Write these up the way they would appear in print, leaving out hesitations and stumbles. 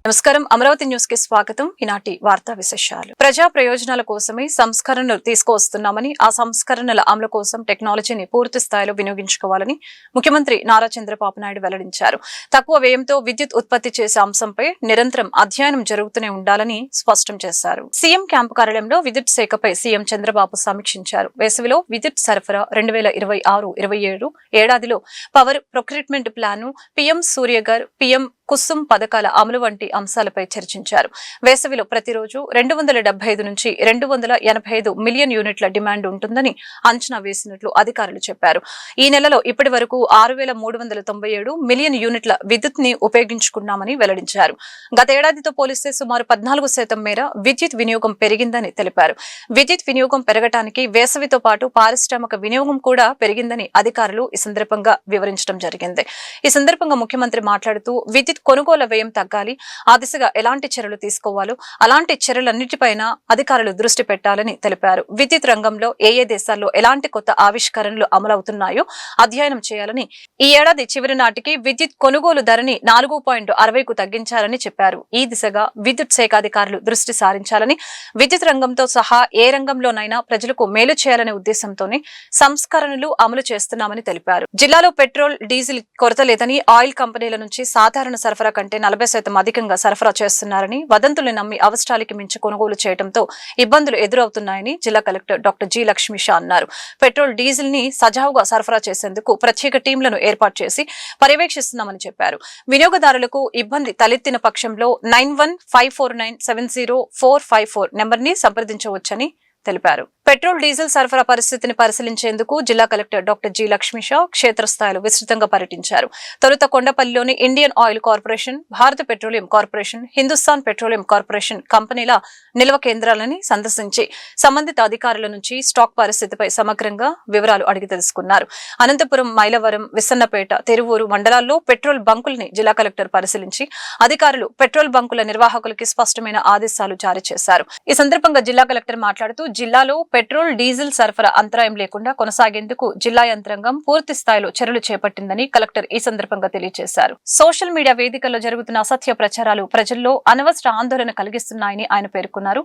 నమస్కారం అమరావతి న్యూస్ కి స్వాగతం. ఈనాటి వార్తా విశేషాలు. ప్రజా ప్రయోజనాల కోసమే సంస్కరణలు తీసుకువస్తున్నామని, ఆ సంస్కరణల అమలు కోసం టెక్నాలజీని పూర్తి స్థాయిలో వినియోగించుకోవాలని ముఖ్యమంత్రి నారా చంద్రబాబు నాయుడు వెల్లడించారు. తక్కువ వ్యయంతో విద్యుత్ ఉత్పత్తి చేసే అంశంపై నిరంతరం అధ్యయనం జరుగుతూనే ఉండాలని స్పష్టం చేశారు. సీఎం క్యాంపు కార్యాలయంలో విద్యుత్ శాఖపై సీఎం చంద్రబాబు సమీక్షించారు. వేసవిలో విద్యుత్ సరఫరా 2026-27 ఏడాదిలో power procurement plan, PM Surya Ghar, PM Kusum పథకాల అమలు వంటి అంశాలపై చర్చించారు. వేసవిలో ప్రతిరోజు 275 నుంచి 285 మిలియన్ యూనిట్ల డిమాండ్ ఉంటుందని అంచనా వేసినట్లు అధికారులు చెప్పారు. ఈ నెలలో ఇప్పటి వరకు 6397 మిలియన్ యూనిట్ల విద్యుత్ ని ఉపయోగించుకున్నామని వెల్లడించారు. గత ఏడాదితో పోలిస్తే సుమారు 14% మేర విద్యుత్ వినియోగం పెరిగిందని తెలిపారు. విద్యుత్ వినియోగం పెరగటానికి వేసవితో పాటు పారిశ్రామిక వినియోగం కూడా పెరిగిందని అధికారులు ఈ సందర్భంగా వివరించడం జరిగింది. ఈ సందర్భంగా ముఖ్యమంత్రి మాట్లాడుతూ విద్యుత్ కొనుగోలు వ్యయం తగ్గాలి, ఆ దిశగా ఎలాంటి చర్యలు తీసుకోవాలో అలాంటి చర్యలన్నిటిపైన అధికారులు దృష్టి పెట్టాలని తెలిపారు. విద్యుత్ రంగంలో ఏ దేశాల్లో ఎలాంటి కొత్త ఆవిష్కరణలు అమలవుతున్నాయో అధ్యయనం చేయాలని, ఈ ఏడాది చివరి నాటికి విద్యుత్ కొనుగోలు ధరని 4.60కు తగ్గించాలని చెప్పారు. ఈ దిశగా విద్యుత్ శాఖ అధికారులు దృష్టి సారించాలని, విద్యుత్ రంగంతో సహా ఏ రంగంలోనైనా ప్రజలకు మేలు చేయాలనే ఉద్దేశంతోనే సంస్కరణలు అమలు చేస్తున్నామని తెలిపారు. జిల్లాలో పెట్రోల్, డీజిల్ కొరత లేదని, ఆయిల్ కంపెనీల నుంచి సాధారణ సరఫరా కంటే 40% అధికంగా సరఫరా చేస్తున్నారని, వదంతుల్ని నమ్మి అవసరాలకి మించి కొనుగోలు చేయడంతో ఇబ్బందులు ఎదురవుతున్నాయని జిల్లా కలెక్టర్ డాక్టర్ జి లక్ష్మీషా అన్నారు. పెట్రోల్, డీజిల్ ని సజావుగా సరఫరా చేసేందుకు ప్రత్యేక టీంలను ఏర్పాటు చేసి పర్యవేక్షిస్తున్నామని చెప్పారు. వినియోగదారులకు ఇబ్బంది తలెత్తిన పక్షంలో 9154970454 నెంబర్ని సంప్రదించవచ్చని తెలిపారు. పెట్రోల్, డీజిల్ సరఫరా పరిస్థితిని పరిశీలించేందుకు జిల్లా కలెక్టర్ డాక్టర్ జి లక్ష్మీషా క్షేత్రస్థాయిలో విస్తృతంగా పర్యటించారు. తొలుత కొండపల్లిలోని ఇండియన్ ఆయిల్ కార్పొరేషన్, భారత petroleum corporation, Hindustan petroleum corporation కంపెనీల నిల్వ కేంద్రాలని సందర్శించి సంబంధిత అధికారుల నుంచి స్టాక్ పరిస్థితిపై సమగ్రంగా వివరాలు అడిగి తెలుసుకున్నారు. అనంతపురం, మైలవరం, విసన్నపేట, తిరువూరు మండలాల్లో పెట్రోల్ బంకుల్ని జిల్లా కలెక్టర్ పరిశీలించి అధికారులు పెట్రోల్ బంకుల నిర్వాహకులకి స్పష్టమైన ఆదేశాలు జారీ చేశారు. ఈ సందర్భంగా జిల్లా కలెక్టర్ మాట్లాడుతూ జిల్లాలో పెట్రోల్, డీజిల్ సరఫరా అంతరాయం లేకుండా కొనసాగేందుకు జిల్లా యంత్రాంగం పూర్తి స్థాయిలో చర్యలు చేపట్టిందని కలెక్టర్ ఈ సందర్భంగా తెలియజేశారు. సోషల్ మీడియా వేదికల్లో జరుగుతున్న అసత్య ప్రచారాలు ప్రజల్లో అనవసర ఆందోళన కలిగిస్తున్నాయని ఆయన పేర్కొన్నారు.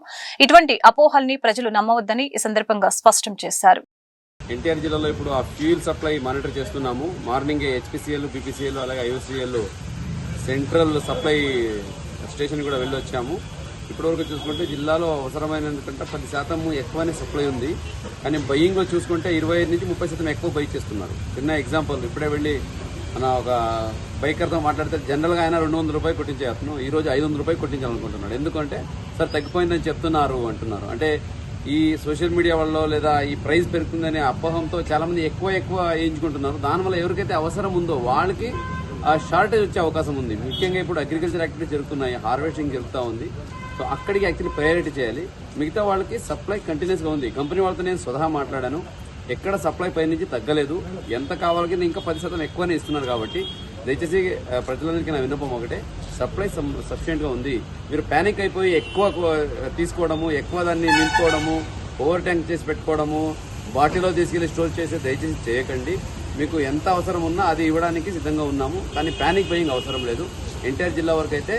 ఇటువంటి అపోహల్ని ప్రజలు నమ్మవద్దని ఈ సందర్భంగా స్పష్టం చేశారు. ఎన్టీఆర్ జిల్లాలో ఇప్పుడు ఆ ఫ్యూల్ సప్లై మానిటర్ చేస్తున్నాము. మార్నింగ్ హెచ్పిసిఎల్, బీపీసీఎల్, అలాగే ఐఓసీఎల్ సెంట్రల్ సప్లై స్టేషన్ కూడా వెళ్ళొచ్చాము. ఇప్పటివరకు చూసుకుంటే జిల్లాలో అవసరమైనందుకంటే 10% ఎక్కువనే సప్లై ఉంది. కానీ బయ్యింగ్లో చూసుకుంటే 25 నుంచి 30% ఎక్కువ బై చేస్తున్నారు. చిన్న ఎగ్జాంపుల్, ఇప్పుడే వెళ్ళి మన ఒక బైకర్తో మాట్లాడితే జనరల్గా ఆయన 200 రూపాయలు కొట్టించేస్తున్నాం, ఈరోజు 500 రూపాయలు కొట్టించాలనుకుంటున్నాడు. ఎందుకంటే సార్ తగ్గిపోయిందని చెప్తున్నారు అంటున్నారు. అంటే ఈ సోషల్ మీడియా వల్ల లేదా ఈ ప్రైస్ పెరుగుతుందనే అపోహంతో చాలామంది ఎక్కువ వేయించుకుంటున్నారు. దానివల్ల ఎవరికైతే అవసరం ఉందో వాళ్ళకి ఆ షార్టేజ్ వచ్చే అవకాశం ఉంది. ముఖ్యంగా ఇప్పుడు అగ్రికల్చర్ యాక్టివిటీస్ జరుగుతున్నాయి, హార్వెస్టింగ్ జరుగుతూ ఉంది. సో అక్కడికి యాక్చువల్లీ ప్రయారిటీ చేయాలి. మిగతా వాళ్ళకి సప్లై కంటిన్యూస్గా ఉంది. కంపెనీ వాళ్ళతో నేను స్వతహా మాట్లాడాను, ఎక్కడ సప్లై పై నుంచి తగ్గలేదు, ఎంత కావాలకి ఇంకా 10% ఎక్కువనే ఇస్తున్నారు. కాబట్టి దయచేసి ప్రజలందరికీ నా విన్నపం ఒకటే, సప్లై సఫిషియెంట్గా ఉంది. మీరు ప్యానిక్ అయిపోయి ఎక్కువ తీసుకోవడము, ఎక్కువ దాన్ని నింపుకోవడము, ఓవర్ ట్యాంక్ చేసి పెట్టుకోవడము, బాటిల్లో తీసుకెళ్లి స్టోర్ చేసి దయచేసి చేయకండి. మీకు ఎంత అవసరం ఉన్నా అది ఇవ్వడానికి సిద్ధంగా ఉన్నాము. కానీ ప్యానిక్ బయింగ్ అవసరం లేదు. ఎన్టీఆర్ జిల్లా వరకు అయితే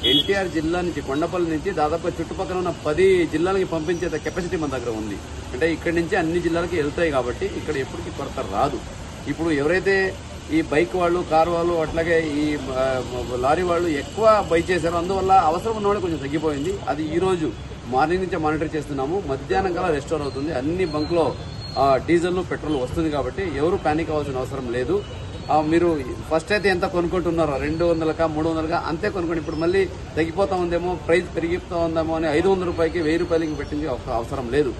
ఎన్టీఆర్ జిల్లా నుంచి కొండపల్లి నుంచి దాదాపు చుట్టుపక్కల ఉన్న 10 జిల్లాలకి పంపించే కెపాసిటీ మన దగ్గర ఉంది. అంటే ఇక్కడి నుంచి అన్ని జిల్లాలకి వెళ్తాయి కాబట్టి ఇక్కడ ఎప్పటికీ కొరత రాదు. ఇప్పుడు ఎవరైతే ఈ బైక్ వాళ్ళు, కార్ వాళ్ళు, అట్లాగే ఈ లారీ వాళ్ళు ఎక్కువ బై చేశారో అందువల్ల అవసరం ఉన్న వాళ్ళు కొంచెం తగ్గిపోయింది. అది ఈ రోజు మార్నింగ్ నుంచే మానిటర్ చేస్తున్నాము. మధ్యాహ్నం కల్లా రెస్టోర్ అవుతుంది. అన్ని బంక్లో డీజిల్, పెట్రోల్ వస్తుంది కాబట్టి ఎవరు ప్యానిక్ అవ్వాల్సిన అవసరం లేదు. మీరు ఫస్ట్ అయితే ఎంత కొనుక్కుంటున్నారో 200కా 300కా అంతే కొనుక్కోండి. ఇప్పుడు మళ్ళీ తగ్గిపోతా ఉందేమో, ప్రైస్ పెరిగిపోతా ఉందేమో అని 500 రూపాయలకి 1000 రూపాయలకి పెట్టించే అవసరం లేదు.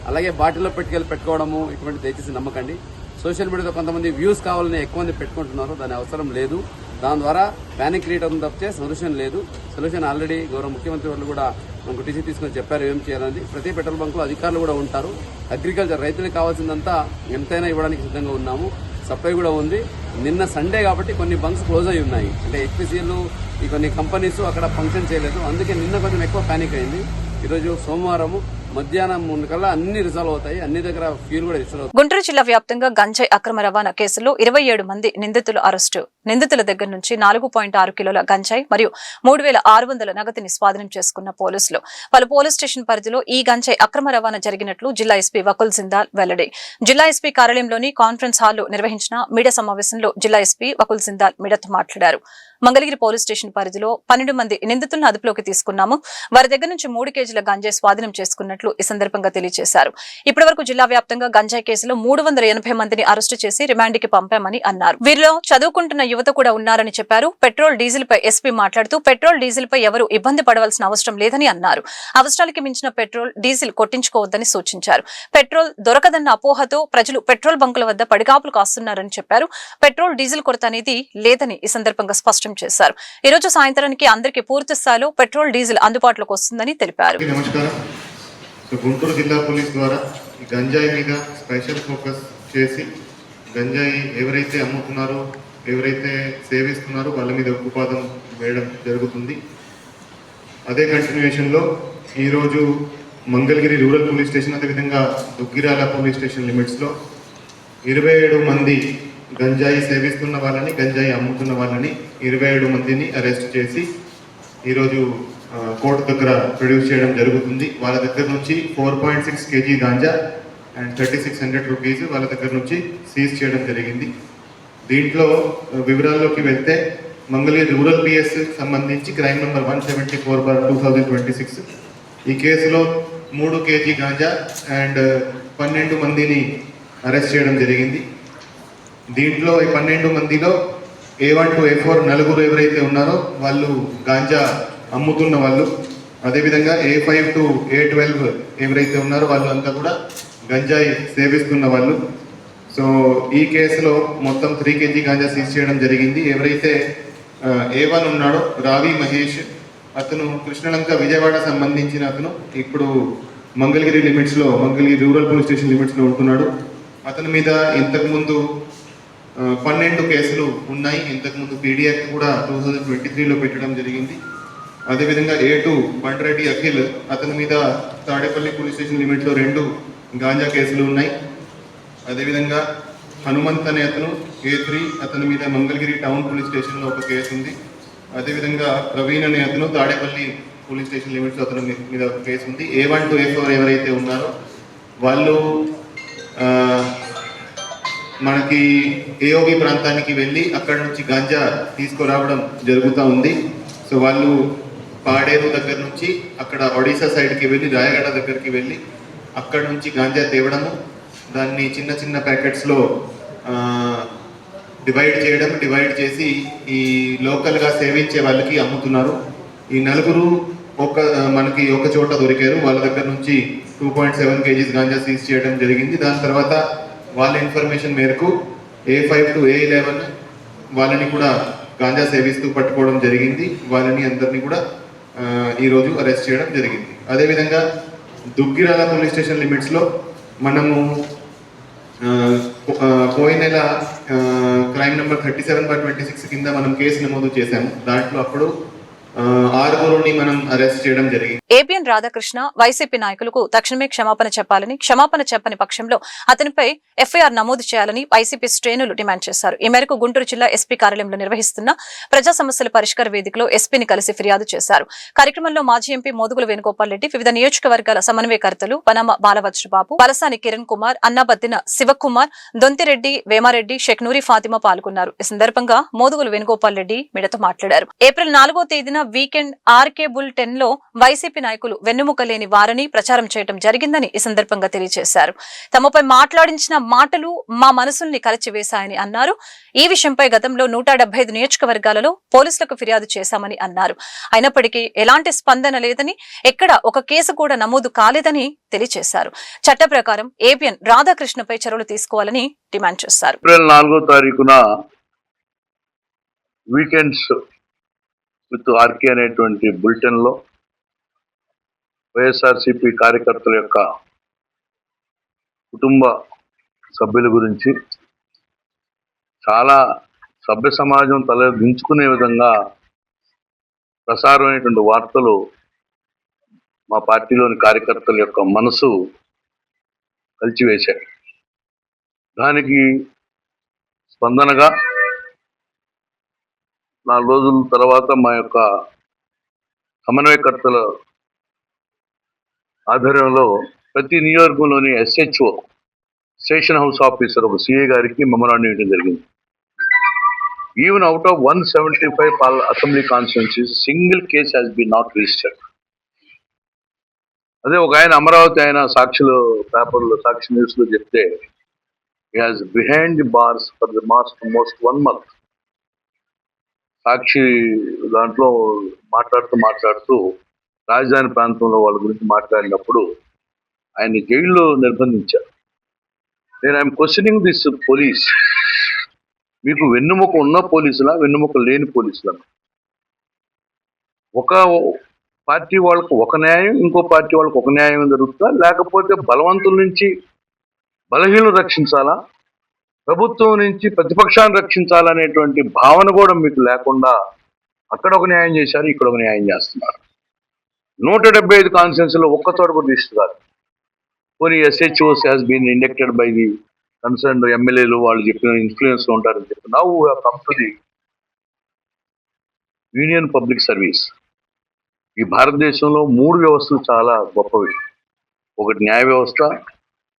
అలాగే బాటిల్లో పెట్టుకోవడము ఇటువంటి దయచేసి నమ్మకండి. సోషల్ మీడియాలో కొంతమంది వ్యూస్ కావాలని ఎక్కువ మంది పెట్టుకుంటున్నారు, దాని అవసరం లేదు. దాని ద్వారా ప్యానిక్ క్రియేట్ అవుతుంది తప్పితే సొల్యూషన్ లేదు. సొల్యూషన్ ఆల్రెడీ గౌరవ ముఖ్యమంత్రి వాళ్ళు కూడా మనకు టీసీ తీసుకొని చెప్పారు ఏం చేయాలని. ప్రతి పెట్రోల్ బంక్లో అధికారులు కూడా ఉంటారు. అగ్రికల్చర్ రైతులకు కావాల్సిందంతా ఎంతైనా ఇవ్వడానికి సిద్ధంగా ఉన్నాము. సప్లై కూడా ఉంది. నిన్న సండే కాబట్టి కొన్ని బంక్స్ క్లోజ్ అయి ఉన్నాయి. అంటే హెచ్పిసిఎల్, ఈ కొన్ని కంపెనీస్ అక్కడ ఫంక్షన్ చేయలేదు. అందుకే నిన్న కొంచెం ఎక్కువ ప్యానిక్ అయింది. ఈరోజు సోమవారము మధ్యాహ్నం ముందుకల్లా అన్ని రిజాల్వ్ అవుతాయి. అన్ని దగ్గర ఫ్యూల్ కూడా రిజాల్వ్ అవుతాయి. గుంటూరు జిల్లా వ్యాప్తంగా గంజాయి అక్రమ రవాణా కేసులో 27 మంది నిందితులు అరెస్టు. నిందితుల దగ్గర నుంచి 4.6 కిలోల గంజాయి మరియు 3,600 నగదుని స్వాధీనం చేసుకున్న పోలీసులు పలు పోలీస్ స్టేషన్ పరిధిలో ఈ గంజాయి అక్రమ రవాణా జరిగినట్లు జిల్లా ఎస్పీ వకుల్ జిందాల్ వెల్లడి. జిల్లా ఎస్పీ కార్యాలయంలోని కాన్ఫరెన్స్ హాల్లో నిర్వహించిన మీడియా సమావేశంలో జిల్లా ఎస్పీ వకుల్ జిందాల్ మీడియాతో మాట్లాడారు. మంగళగిరి పోలీస్ స్టేషన్ పరిధిలో 12 మంది నిందితులను అదుపులోకి తీసుకున్నాము. వారి దగ్గర నుంచి 3 కేజీల గంజాయి స్వాధీనం చేసుకున్నట్లు ఈ సందర్భంగా తెలియజేశారు. ఇప్పటి వరకు జిల్లా వ్యాప్తంగా గంజాయి కేసులో 380 మందిని అరెస్టు చేసి రిమాండ్కి పంపామని అన్నారు. వీరిలో చదువుకుంటున్న యువత కూడా ఉన్నారని చెప్పారు. పెట్రోల్ డీజిల్ పై ఎస్పీ మాట్లాడుతూ పెట్రోల్ డీజిల్ పై ఎవరు ఇబ్బంది పడవలసిన అవసరం లేదని అన్నారు. అవసరాలకి మించిన పెట్రోల్ డీజిల్ కొట్టించుకోవద్దని సూచించారు. పెట్రోల్ దొరకదన్న అపోహతో ప్రజలు పెట్రోల్ బంకుల వద్ద పడిగాపులు కాస్తున్నారని చెప్పారు. పెట్రోల్ డీజిల్ కొరత అనేది లేదని ఈ సందర్భంగా స్పష్టం చేశారు. ఈ రోజు సాయంత్రానికి అందరికీ పూర్తి స్థాయిలో పెట్రోల్ డీజిల్ అందుబాటులోకి వస్తుందని తెలిపారు. నమస్కారం. గుంటూరు జిల్లా పోలీస్ ద్వారా గంజాయి మీద స్పెషల్ ఫోకస్ చేసి గంజాయి ఎవరైతే అమ్ముతున్నారో ఎవరైతే సేవిస్తున్నారో వాళ్ళ మీద ఉక్కుపాదం వేయడం జరుగుతుంది. అదే కంటిన్యూషన్లో ఈరోజు మంగళగిరి రూరల్ పోలీస్ స్టేషన్ అదేవిధంగా దుగ్గిరాల పోలీస్ స్టేషన్ లిమిట్స్లో 27 మంది గంజాయి సేవిస్తున్న వాళ్ళని గంజాయి అమ్ముతున్న వాళ్ళని 27 మందిని అరెస్ట్ చేసి ఈరోజు కోర్టు దగ్గర ప్రొడ్యూస్ చేయడం జరుగుతుంది. వాళ్ళ దగ్గర నుంచి 4.6 కేజీ గాంజా అండ్ 3600 రూపీస్ వాళ్ళ దగ్గర నుంచి సీజ్ చేయడం జరిగింది. దీంట్లో వివరాల్లోకి వెళ్తే మంగళగిరి రూరల్ పిఎస్ సంబంధించి క్రైమ్ నెంబర్ 174/2026 ఈ కేసులో 3 కేజీ గాంజా అండ్ 12 మందిని అరెస్ట్ చేయడం జరిగింది. దీంట్లో ఈ 12 మందిలో A1 to A4 నలుగురు ఎవరైతే ఉన్నారో వాళ్ళు గాంజా అమ్ముతున్న వాళ్ళు, అదేవిధంగా A5 to A12 ఎవరైతే ఉన్నారో వాళ్ళు అంతా కూడా గంజాయి సేవిస్తున్న వాళ్ళు. సో ఈ కేసులో మొత్తం 3 కేజీ గాంజా సీజ్ చేయడం జరిగింది. ఎవరైతే A1 ఉన్నాడో రావి మహేష్, అతను కృష్ణలంక విజయవాడ సంబంధించిన అతను ఇప్పుడు మంగళగిరి లిమిట్స్లో మంగళగిరి రూరల్ పోలీస్ స్టేషన్ లిమిట్స్లో ఉంటున్నాడు. అతని మీద ఇంతకుముందు 12 కేసులు ఉన్నాయి. ఇంతకుముందు పీడియాక్ కూడా 2023లో పెట్టడం జరిగింది. అదేవిధంగా A2 బండ్రెడ్డి అఖిల్, అతని మీద తాడేపల్లి పోలీస్ స్టేషన్ లిమిట్లో 2 గాంజా కేసులు ఉన్నాయి. అదేవిధంగా హనుమంత్ అనే అతను A3, అతని మీద మంగళగిరి టౌన్ పోలీస్ స్టేషన్లో ఒక కేసు ఉంది. అదేవిధంగా ప్రవీణ్ అనే అతను తాడేపల్లి పోలీస్ స్టేషన్ లిమిట్స్లో అతని మీద ఒక కేసు ఉంది. A1 to A4 ఎవరైతే ఉన్నారో వాళ్ళు మనకి ఏఓబి ప్రాంతానికి వెళ్ళి అక్కడ నుంచి గాంజా తీసుకురావడం జరుగుతూ ఉంది. సో వాళ్ళు పాడేరు దగ్గర నుంచి అక్కడ ఒడిశా సైడ్కి వెళ్ళి రాయగడ దగ్గరికి వెళ్ళి అక్కడ నుంచి గాంజా తేవడము, దాన్ని చిన్న చిన్న ప్యాకెట్స్లో డివైడ్ చేసి ఈ లోకల్గా సేవించే వాళ్ళకి అమ్ముతున్నారు. ఈ నలుగురు మనకి ఒక చోట దొరికారు. వాళ్ళ దగ్గర నుంచి 2.7 కేజీస్ గాంజా సీజ్ చేయడం జరిగింది. దాని తర్వాత వాళ్ళ ఇన్ఫర్మేషన్ మేరకు A5 to A11 వాళ్ళని కూడా గాంజా సేవిస్తూ పట్టుకోవడం జరిగింది. వాళ్ళని అందరినీ కూడా ఈరోజు అరెస్ట్ చేయడం జరిగింది. అదేవిధంగా దుగ్గిరాల పోలీస్ స్టేషన్ లిమిట్స్లో మనము పోయిన నెల క్రైమ్ నెంబర్ 37/26 కింద మనం కేసు నమోదు చేశాము. దాంట్లో అప్పుడు 6 మనం అరెస్ట్ చేయడం జరిగింది. ఏపీఎన్ రాధాకృష్ణ వైసీపీ నాయకులకు తక్షణమే క్షమాపణ చెప్పాలని, క్షమాపణ చెప్పని పక్షంలో అతనిపై ఎఫ్ఐఆర్ నమోదు చేయాలని వైసీపీ శ్రేణులు డిమాండ్ చేశారు. ఈ మేరకు గుంటూరు జిల్లా ఎస్పీ కార్యాలయంలో నిర్వహిస్తున్న ప్రజా సమస్యల పరిష్కార వేదికలో ఎస్పీని కలిసి ఫిర్యాదు చేశారు. కార్యక్రమంలో మాజీ ఎంపీ మోదుగుల వేణుగోపాల్ రెడ్డి, వివిధ నియోజకవర్గాల సమన్వయకర్తలు పనమ బాలవజ్రబాబు, పలసాని కిరణ్ కుమార్, అన్నాబత్తిన శివకుమార్, దొంతిరెడ్డి, వేమారెడ్డి, షెక్నూరి ఫాతిమా పాల్గొన్నారు. ఈ సందర్భంగా మోదుగుల వేణుగోపాల్ రెడ్డి మీడియాతో మాట్లాడారు. ఏప్రిల్ 4వ తేదీన వీకెండ్ ఆర్కే బులెటిన్ లో వైసీపీ నాయకులు వెన్నుముక లేని వారని ప్రచారం చేయడం జరిగిందని ఈ సందర్భంగా తెలియజేశారు. తమపై మాట్లాడించిన మాటలు మా మనసుల్ని కలిచివేశాయని అన్నారు. ఈ విషయంపై గతంలో 175 నియోజకవర్గాలలో పోలీసులకు ఫిర్యాదు చేశామని అన్నారు. అయినప్పటికీ ఎలాంటి స్పందన లేదని, ఎక్కడ ఒక కేసు కూడా నమోదు కాలేదని తెలియజేశారు. చట్ట ప్రకారం ఏపీఎన్ రాధాకృష్ణపై చర్యలు తీసుకోవాలని డిమాండ్ చేశారు. ఏప్రిల్ 4వ తారీఖున వీకెండ్స్ విత్ ఆర్కే అనేటువంటి బులెటిన్లో వైఎస్ఆర్సీపీ కార్యకర్తల యొక్క కుటుంబ సభ్యుల గురించి చాలా సభ్య సమాజం తలదించుకునే విధంగా ప్రసారమైనటువంటి వార్తలు మా పార్టీలోని కార్యకర్తల యొక్క మనసు కలిచివేశాయి. దానికి స్పందనగా 4 రోజుల తర్వాత మా యొక్క సమన్వయకర్తల ఆధ్వర్యంలో ప్రతి నియోజకవర్గంలోని SHO స్టేషన్ హౌస్ ఆఫీసర్ ఒక CA గారికి మెమోరాండం ఇవ్వడం జరిగింది. Even out of 175 assembly constituencies single case has been not registered. అదే ఒక ఆయన అమరావతి ఆయన సాక్షిలో పేపర్లో సాక్షి న్యూస్ లో చెప్తే he has behind the bars for the most 1 month. సాక్షి దాంట్లో మాట్లాడుతూ రాజధాని ప్రాంతంలో వాళ్ళ గురించి మాట్లాడినప్పుడు ఆయన జైల్లో నిర్బంధించారు. నేను ఐఎమ్ క్వశ్చనింగ్ దిస్ పోలీస్, మీకు వెన్నుముక ఉన్న పోలీసులా వెన్నుముక లేని పోలీసులా? ఒక పార్టీ వాళ్ళకు ఒక న్యాయం, ఇంకో పార్టీ వాళ్ళకు ఒక న్యాయం జరుగుతుందా, లేకపోతే బలవంతుల నుంచి బలహీనలు రక్షించాలా, ప్రభుత్వం నుంచి ప్రతిపక్షాన్ని రక్షించాలనేటువంటి భావన కూడా మీకు లేకుండా అక్కడ ఒక న్యాయం చేశారు, ఇక్కడ ఒక న్యాయం చేస్తున్నారు. 175 కాన్స్టిట్యున్సీలో ఒక్క చోట కూడా లిస్ట్ కాదు. కొన్ని SHOs has been inducted by the concern ఎమ్మెల్యేలు, వాళ్ళు చెప్పిన ఇన్ఫ్లుయెన్స్ లో ఉంటారని చెప్పి now we have come to the union public service. ఈ భారతదేశంలో 3 వ్యవస్థలు చాలా గొప్పవి. 1 న్యాయ వ్యవస్థ,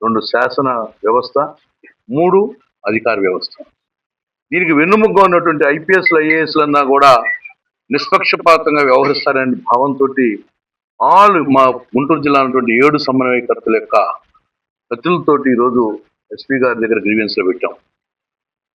2 శాసన వ్యవస్థ, 3 అధికార వ్యవస్థ. దీనికి వెన్నుముగ్గా ఉన్నటువంటి IPSలు IASలు అన్నా కూడా నిష్పక్షపాతంగా వ్యవహరిస్తారనే భావంతో మా గుంటూరు జిల్లా ఉన్నటువంటి 7 సమన్వయకర్తల యొక్క ప్రతినిధులతోటి ఈరోజు SP గారి దగ్గర గ్రీవెన్స్ లో పెట్టాం.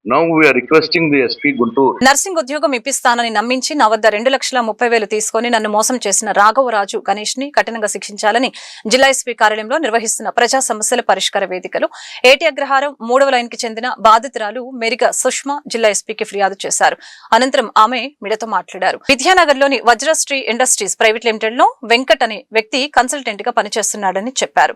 Now we are requesting the SP Guntur. Nursing ఉద్యోగం ఇప్పిస్తానని నమ్మించి నా వద్ద 2,30,000 తీసుకొని నన్ను మోసం చేసిన రాఘవరాజు గణేష్ ని కఠినంగా శిక్షించాలని జిల్లా SP కార్యాలయంలో నిర్వహిస్తున్న ప్రజా సమస్యల పరిష్కార వేదికలు ఏటి అగ్రహారం 3వ లైన్ కి చెందిన బాధితురాలు మెరిగ సుష్మా జిల్లా SPకి ఫిర్యాదు చేశారు. అనంతరం ఆమె మీడియాతో మాట్లాడారు. విద్యానగర్ లోని వజ్రశ్రీ ఇండస్ట్రీస్ ప్రైవేట్ లిమిటెడ్ లో వెంకట్ అనే వ్యక్తి కన్సల్టెంట్ గా పనిచేస్తున్నాడని చెప్పారు.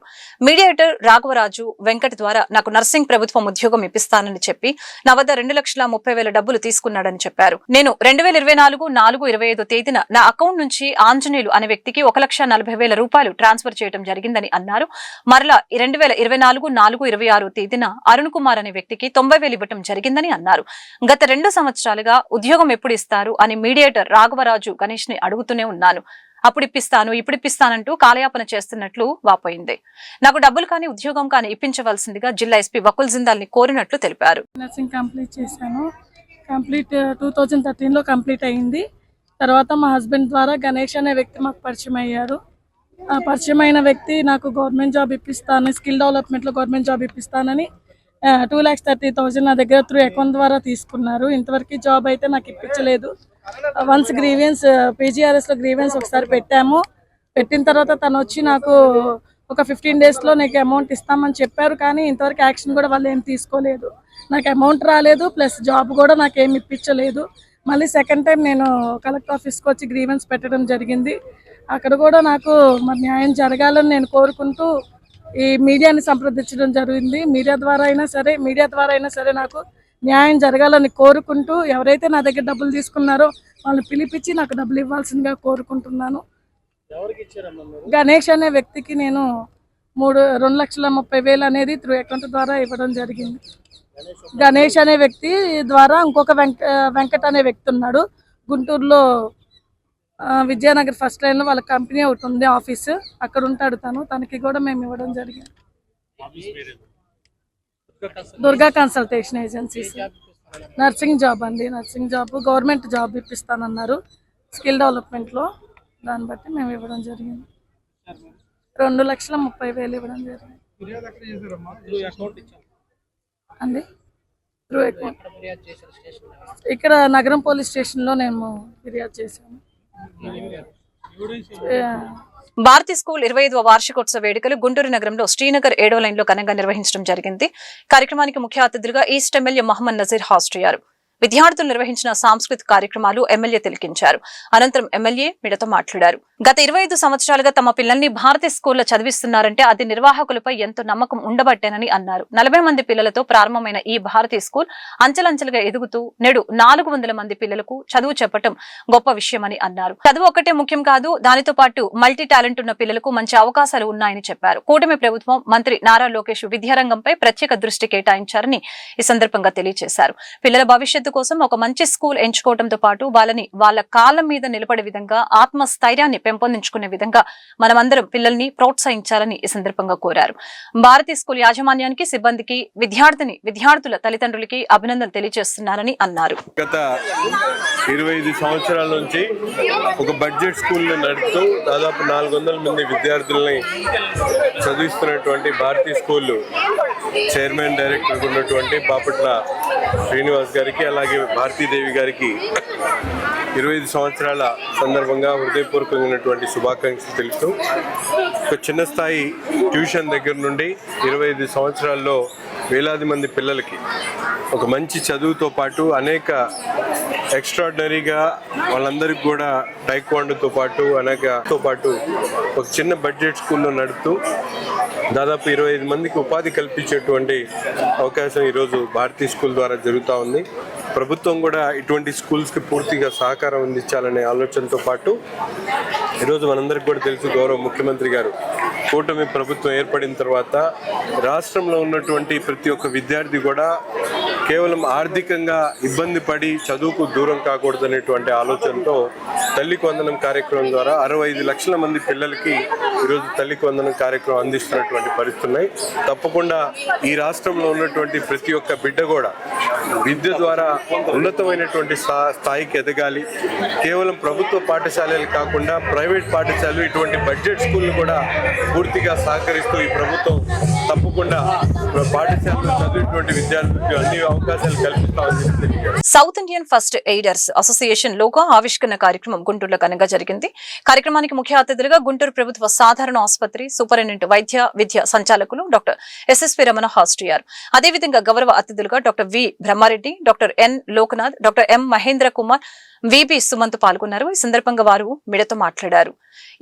మీడియేటర్ రాఘవరాజు వెంకట్ ద్వారా నాకు నర్సింగ్ ప్రభుత్వం ఉద్యోగం ఇప్పిస్తానని చెప్పి నా వద్ద 2,30,000 డబ్బులు తీసుకున్నాడని చెప్పారు. నేను 2024/4/25 తేదీన నా అకౌంట్ నుంచి ఆంజనేయులు అనే వ్యక్తికి 1,40,000 రూపాయలు ట్రాన్స్ఫర్ చేయడం జరిగిందని అన్నారు. మరలా 2024/4/26 తేదీన అరుణ్ కుమార్ అనే వ్యక్తికి 90,000 ఇవ్వడం జరిగిందని అన్నారు. గత 2 సంవత్సరాలుగా ఉద్యోగం ఎప్పుడు ఇస్తారు అని మీడియేటర్ రాఘవరాజు గణేష్ ని అడుగుతూనే ఉన్నాను. అప్పుడు ఇప్పిస్తాను, ఇప్పుడు ఇప్పిస్తానంటూ కాలయాపన చేస్తున్నట్లు వాపోయింది. నాకు డబ్బులు కానీ ఉద్యోగం కానీ ఇప్పించవలసిందిగా జిల్లా SP వకుల్ జిందాల్ని కోరినట్లు తెలిపారు. నర్సింగ్ కంప్లీట్ చేశాను. 2013లో కంప్లీట్ అయింది. తర్వాత మా హస్బెండ్ ద్వారా గణేష్ అనే వ్యక్తి మాకు పరిచయం అయ్యారు. ఆ పరిచయం అయిన వ్యక్తి నాకు గవర్నమెంట్ జాబ్ ఇప్పిస్తాను, స్కిల్ డెవలప్మెంట్లో గవర్నమెంట్ జాబ్ ఇప్పిస్తానని 2,30,000 నా దగ్గర త్రూ అకౌంట్ ద్వారా తీసుకున్నారు. ఇంతవరకు జాబ్ అయితే నాకు ఇప్పించలేదు. వన్స్ గ్రీవెన్స్ PGRSలో గ్రీవెన్స్ ఒకసారి పెట్టాము. పెట్టిన తర్వాత తను వచ్చి నాకు ఒక 15 డేస్లో నీకు అమౌంట్ ఇస్తామని చెప్పారు. కానీ ఇంతవరకు యాక్షన్ కూడా వాళ్ళు ఏం తీసుకోలేదు. నాకు అమౌంట్ రాలేదు, ప్లస్ జాబ్ కూడా నాకు ఏమి ఇప్పించలేదు. మళ్ళీ సెకండ్ టైం నేను కలెక్టర్ ఆఫీస్కి వచ్చి గ్రీవెన్స్ పెట్టడం జరిగింది. అక్కడ కూడా నాకు మరి న్యాయం జరగాలని నేను కోరుకుంటూ ఈ మీడియాని సంప్రదించడం జరిగింది. మీడియా ద్వారా అయినా సరే నాకు న్యాయం జరగాలని కోరుకుంటూ ఎవరైతే నా దగ్గర డబ్బులు తీసుకున్నారో వాళ్ళని పిలిపించి నాకు డబ్బులు ఇవ్వాల్సిందిగా కోరుకుంటున్నాను. గణేష్ అనే వ్యక్తికి నేను 2,30,000 అనేది త్రూ అకౌంట్ ద్వారా ఇవ్వడం జరిగింది. గణేష్ అనే వ్యక్తి ద్వారా ఇంకొక వెంకట్ అనే వ్యక్తి ఉన్నాడు గుంటూరులో, విద్యానగర్ ఫస్ట్ లైన్ లో వాళ్ళ కంపెనీ ఒకటి ఉంది ఆఫీస్, అక్కడ ఉంటాడు తనకి కూడా మేము ఇవ్వడం జరిగింది. Durga consultation agencies nursing job అండి. నర్సింగ్ జాబ్ గవర్నమెంట్ జాబ్ ఇప్పిస్తానన్నారు స్కిల్ డెవలప్మెంట్లో. దాన్ని బట్టి మేము ఇవ్వడం జరిగింది. 2,30,000 ఇవ్వడం జరిగింది అండి త్రూ అకౌంట్. ఇక్కడ నగరం పోలీస్ స్టేషన్లో నేను ఫిర్యాదు చేశాను. భారతీ స్కూల్ 25వ వార్షికోత్సవ వేడుకలు గుంటూరు నగరంలో శ్రీనగర్ 7వ లైన్ లో ఘనంగా నిర్వహించడం జరిగింది. కార్యక్రమానికి ముఖ్య అతిథులుగా ఈస్ట్ ఎమ్మెల్యే మహమ్మద్ నజీర్ హాజరయ్యారు. విద్యార్థులు నిర్వహించిన సాంస్కృతిక కార్యక్రమాలు ఎమ్మెల్యే తిలకించారు. అనంతరం ఎమ్మెల్యే మీడియాతో మాట్లాడారు. గత 25 సంవత్సరాలుగా తమ పిల్లల్ని భారతీయ స్కూల్లో చదివిస్తున్నారంటే అది నిర్వాహకులపై ఎంతో నమ్మకం ఉండబట్టేనని అన్నారు. 40 మంది పిల్లలతో ప్రారంభమైన ఈ భారతీయ స్కూల్ అంచెలంచెలుగా ఎదుగుతూ నేడు 400 మంది పిల్లలకు చదువు చెప్పడం గొప్ప విషయమని అన్నారు. చదువు ఒక్కటే ముఖ్యం కాదు, దానితో పాటు మల్టీ టాలెంట్ ఉన్న పిల్లలకు మంచి అవకాశాలు ఉన్నాయని చెప్పారు. కూటమి ప్రభుత్వం మంత్రి నారా లోకేష్ విద్యారంగంపై ప్రత్యేక దృష్టి కేటాయించారని ఈ సందర్భంగా తెలియజేశారు. పిల్లల భవిష్యత్తు అభివృద్ధి కోసం ఒక మంచి స్కూల్ ఎంచుకోవడంతో పాటు వాళ్ళని వాళ్ళ కాళ్ళ మీద నిలబడే విధంగా ఆత్మస్థైర్యాన్ని పెంపొందించుకునే విధంగా మనమందరం పిల్లల్ని ప్రోత్సహించాలని ఈ సందర్భంగా కోరారు. భారతీ స్కూల్ యాజమాన్యానికి, సిబ్బందికి, విద్యార్థుల తల్లిదండ్రులకి అభినందనలు తెలియజేస్తున్నారని అన్నారు. గత 25 సంవత్సరాల నుంచి ఒక బడ్జెట్ స్కూల్ని నడుపుతూ దాదాపు 400 మంది విద్యార్థుల్ని చదివిస్తున్నటువంటి భారతీ స్కూల్ చైర్మన్ డైరెక్టర్ ఉన్నటువంటి బాపట్ల శ్రీనివాస్ గారికి, అలాగే భారతీదేవి గారికి 25 సంవత్సరాల సందర్భంగా హృదయపూర్వకమైనటువంటి శుభాకాంక్షలు తెలుపుతూ, ఒక చిన్న స్థాయి ట్యూషన్ దగ్గర నుండి 25 సంవత్సరాల్లో వేలాది మంది పిల్లలకి ఒక మంచి చదువుతో పాటు అనేక ఎక్స్ట్రాడినరీగా వాళ్ళందరికీ కూడా టైక్వాండోతో పాటు ఒక చిన్న బడ్జెట్ స్కూల్లో నడుపుతూ దాదాపు 25 మందికి ఉపాధి కల్పించేటువంటి అవకాశం ఈరోజు భారతీ స్కూల్ ద్వారా జరుగుతూ ఉంది. ప్రభుత్వం కూడా ఇటువంటి స్కూల్స్కి పూర్తిగా సహకారం అందించాలనే ఆలోచనతో పాటు ఈరోజు మనందరికీ కూడా తెలుసు, గౌరవ ముఖ్యమంత్రి గారు కూటమి ప్రభుత్వం ఏర్పడిన తర్వాత రాష్ట్రంలో ఉన్నటువంటి ప్రతి ఒక్క విద్యార్థి కూడా కేవలం ఆర్థికంగా ఇబ్బంది పడి చదువుకు దూరం కాకూడదనేటువంటి ఆలోచనతో తల్లికి వందనం కార్యక్రమం ద్వారా 65 లక్షల మంది పిల్లలకి ఈరోజు తల్లికి వందనం కార్యక్రమం అందిస్తున్నటువంటి పరిస్థితులు ఉన్నాయి. తప్పకుండా ఈ రాష్ట్రంలో ఉన్నటువంటి ప్రతి ఒక్క బిడ్డ కూడా విద్య ద్వారా ఉన్నతమైనటువంటి స్థాయికి ఎదగాలి. కేవలం ప్రభుత్వ పాఠశాలలు కాకుండా ప్రైవేట్ పాఠశాలలు, ఇటువంటి బడ్జెట్ స్కూళ్ళు కూడా పూర్తిగా సహకరిస్తూ ఈ ప్రభుత్వం తప్పకుండా పాఠశాలలో చదివేటువంటి విద్యార్థులకు అన్ని అవకాశాలు కల్పిస్తామని తెలిపారు. South Indian first aiders association logo ఆవిష్కరణ కార్యక్రమం గుంటూరులో ఘనంగా జరిగింది. కార్యక్రమానికి ముఖ్య అతిథులుగా గుంటూరు ప్రభుత్వ సాధారణ ఆసుపత్రి సూపరింటెండెంట్ వైద్య విద్య సంచాలకులు డాక్టర్ ఎస్ఎస్వి రమణ హాజరయ్యారు. అదేవిధంగా గౌరవ అతిథులుగా doctor V Brahma Reddy, doctor N Loknath, doctor M Mahendra Kumar, VB Sumanth పాల్గొన్నారు. ఈ సందర్భంగా వారు మీడియాతో మాట్లాడారు.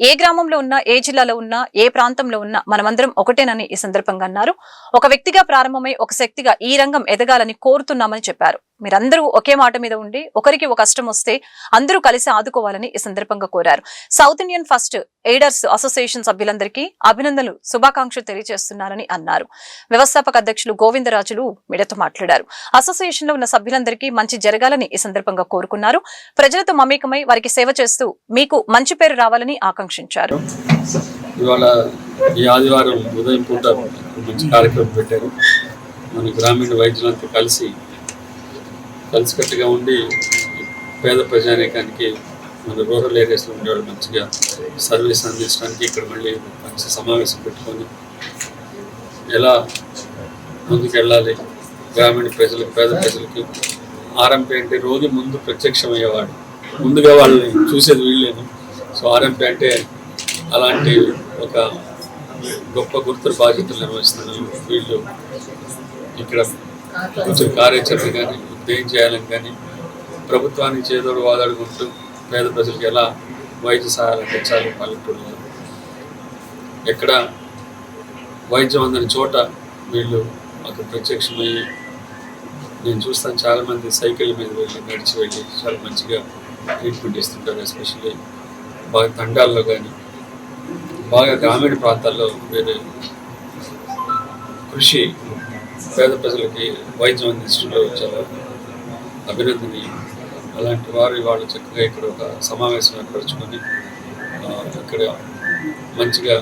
ఏ గ్రామంలో ఉన్నా, ఏ జిల్లాలో ఉన్నా, ఏ ప్రాంతంలో ఉన్నా మనమందరం ఒకటేనని ఈ సందర్భంగా అన్నారు. ఒక వ్యక్తిగా ప్రారంభమై ఒక శక్తిగా ఈ రంగం ఎదగాలని కోరుతున్నామని చెప్పారు. మీరందరూ ఒకే మాట మీద ఉండి ఒకరికి ఒక కష్టం వస్తే అందరూ కలిసి ఆదుకోవాలని ఈ సందర్భంగా కోరారు. South Indian first aiders association సభ్యులందరికీ అభినందనలు, శుభాకాంక్షలు తెలియజేస్తున్నారని అన్నారు. వ్యవస్థాపక అధ్యక్షులు గోవిందరాజులు మీడియాతో మాట్లాడారు. అసోసియేషన్ లో ఉన్న సభ్యులందరికీ మంచి జరగాలని ఈ సందర్భంగా కోరుకున్నారు. ప్రజలతో మమేకమై వారికి సేవ చేస్తూ మీకు మంచి పేరు రావాలని ఆకాంక్షించారు. ఇవాళ ఈ ఆదివారం ఉదయం పూట మంచి కార్యక్రమం పెట్టారు. మన గ్రామీణ వైద్యులంతా కలిసికట్టుగా ఉండి పేద ప్రజానీకానికి, మన రూరల్ ఏరియాస్లో ఉండేవాళ్ళు మంచిగా సర్వీస్ అందించడానికి ఇక్కడ మళ్ళీ మంచి సమావేశం పెట్టుకొని ఎలా ముందుకెళ్ళాలి, గ్రామీణ ప్రజలకు, పేద ప్రజలకి. ఆర్ఎంపీ అంటే రోజు ముందు ప్రత్యక్షమయ్యేవాడు, ముందుగా వాళ్ళని చూసేది వీళ్ళేను. సో ఆర్ఎంపీ అంటే అలాంటి ఒక గొప్ప గుర్తు బాధ్యతలు నిర్వహిస్తున్నారు వీళ్ళు. ఇక్కడ కొంచెం కార్యాచరణ కానీ, ఉద్యోగం చేయాలని కానీ, ప్రభుత్వానికి చేదోడు వాదాడుకుంటూ పేద ప్రజలకు ఎలా వైద్య సహాయాలు అందించాలి, పల్లెటూరులో ఎక్కడ వైద్యం అందని చోట వీళ్ళు అక్కడ ప్రత్యక్షమయ్యి, నేను చూస్తాను చాలామంది సైకిల్ మీద వెళ్ళి, నడిచి వెళ్ళి చాలా మంచిగా ట్రీట్మెంట్ ఇస్తుంటారు. ఎస్పెషల్లీ బాగా తండాల్లో కానీ, బాగా గ్రామీణ ప్రాంతాల్లో వేరే కృషి పేద ప్రజలకి వైద్యం అందించడంలో చాలా అభినందనీయం. అలాంటి వారు వాళ్ళు చక్కగా ఇక్కడ ఒక సమావేశం ఏర్పరచుకొని ఇక్కడ మంచిగా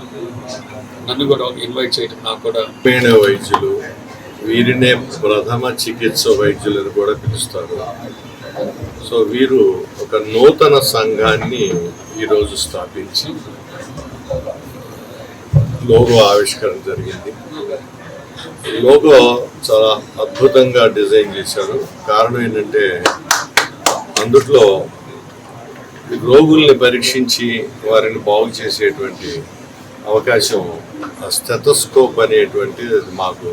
నన్ను కూడా ఇన్వైట్ చేయడం, నాకు కూడా గ్రామీణ వైద్యులు, వీరినే ప్రథమ చికిత్స వైద్యులను కూడా పిలుస్తారు. సో వీరు ఒక నూతన సంఘాన్ని ఈరోజు స్థాపించి లోగో ఆవిష్కరణ జరిగింది. లోగో చాలా అద్భుతంగా డిజైన్ చేశారు. కారణం ఏంటంటే అందుట్లో రోగుల్ని పరీక్షించి వారిని బాగు చేసేటువంటి అవకాశం, స్టెథోస్కోప్ అనేటువంటి మాకు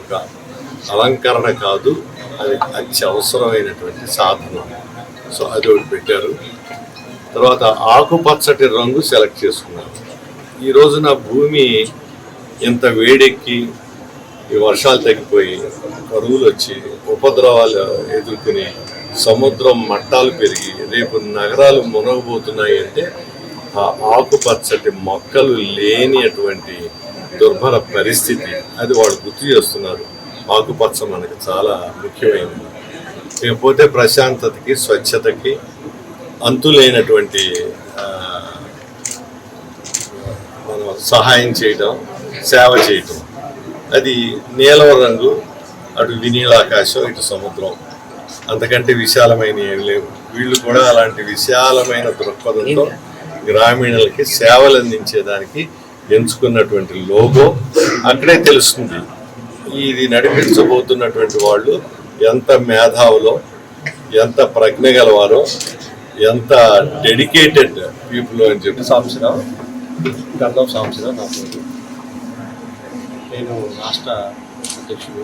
ఒక అలంకరణ కాదు, అది అత్యవసరమైనటువంటి సాధనం. సో అది ఒకటి పెట్టారు. తర్వాత ఆకుపచ్చటి రంగు సెలెక్ట్ చేసుకున్నారు. ఈ రోజున భూమి ఎంత వేడెక్కి, ఈ వర్షాలు తగ్గిపోయి, కరువులు వచ్చి, ఉపద్రవాలు ఎదుర్కొని, సముద్రం మట్టాలు పెరిగి రేపు నగరాలు మునగబోతున్నాయి అంటే ఆ ఆకుపచ్చటి మొక్కలు లేని అటువంటి దుర్భర పరిస్థితి, అది వాళ్ళు గుర్తు చేస్తున్నారు. ఆకుపచ్చ మనకి చాలా ముఖ్యమైనది. ఇకపోతే ప్రశాంతతకి, స్వచ్ఛతకి అంతులేనటువంటి మనం సహాయం చేయడం, సేవ చేయటం. అది నీలం రంగు, అటు వినీలాకాశం, ఇటు సముద్రం, అంతకంటే విశాలమైన ఏమి లేవు. వీళ్ళు కూడా అలాంటి విశాలమైన దృక్పథంతో గ్రామీణులకి సేవలు అందించేదానికి ఎంచుకున్నటువంటి లోగో అక్కడే తెలుస్తుంది. ఇది నడిపించబోతున్నటువంటి వాళ్ళు ఎంత మేధావులో, ఎంత ప్రజ్ఞ గలవారో, ఎంత డెడికేటెడ్ పీపుల్ అని చెప్పి. సాంబశివరావు, గంధం సాంబశివరావు నా పేరు. నేను రాష్ట్ర అధ్యక్షుడు.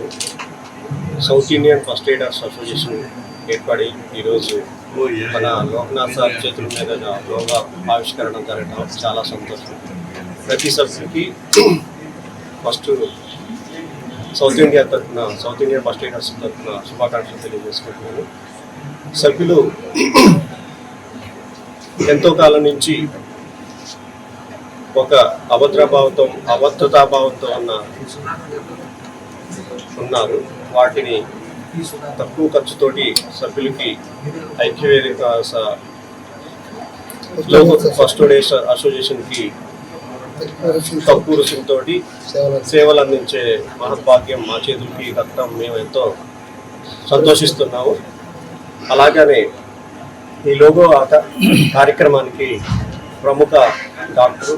South Indian first aiders association ఏర్పడి ఈరోజు మన లోక్నాథ్ సార్ చేతుల మీద యోగా ఆవిష్కరణ జరగడం చాలా సంతోషం. ప్రతి సభ్యుడికి ఫస్ట్ సౌత్ ఇండియన్ ఫస్ట్ ఎయిడర్స్ తరఫున శుభాకాంక్షలు తెలియజేసుకుంటున్నాను. సభ్యులు ఎంతో కాలం నుంచి ఒక అభద్రతాభావంతో ఉన్నారు. వాటిని తక్కువ ఖర్చుతోటి సభ్యులకి ఐక్యవేదిక ఫస్ట్ డేస్ అసోసియేషన్కి తక్కువ రుసుముతో సేవలు అందించే మహద్భాగ్యం మా చేతులకి దక్కడం మేము ఎంతో సంతోషిస్తున్నాము. అలాగనే ఈ లోగో కార్యక్రమానికి ప్రముఖ డాక్టర్,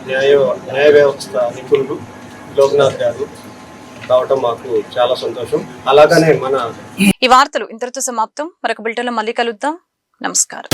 న్యాయ వ్యవస్థ నిపుణులు లోక్నాథ్ గారు రావటం మాకు చాలా సంతోషం. అలాగనే ఈ వార్తలు ఇంతటితో సమాప్తం. మరొక బులెటిన్లో మళ్ళీ కలుద్దాం. నమస్కారం.